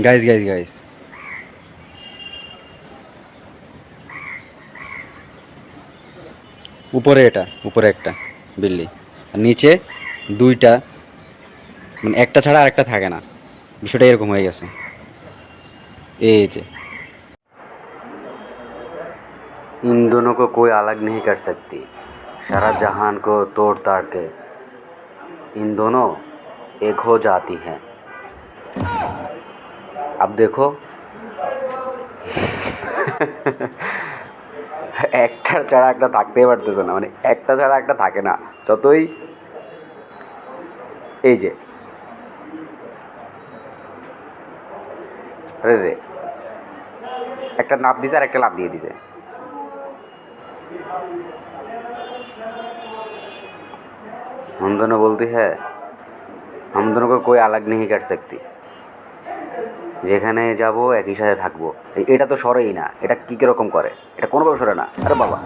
Guys guys guys, উপরে এটা, উপরে একটা বিল্লি, আর নিচে দুইটা, মানে একটা ছাড়া আরেকটা থাকে না, বিষয়টা এরকম হয়ে গেছে। এই যে इन दोनों को कोई अलग नहीं कर सकती, सारा जहान को तोड़ ताड़ के इन दोनों एक हो जाती हैं। अब देखो একটা ছাড়া একটা থাকতেই পারতেছে না, মানে একটা ছাড়া একটা থাকে না যতই, এই যে রে রে একটা নাপ দিছে আর একটা লাভ দিয়ে দিছে। हम दोनों बोलती है हम दोनों को कोई अलग नहीं कर सकती, যেখানে যাব একই সাথে থাকবো। এটা তো সরেই না, এটা কী কীরকম করে, এটা কোনোভাবে সরে না, আরে বাবা।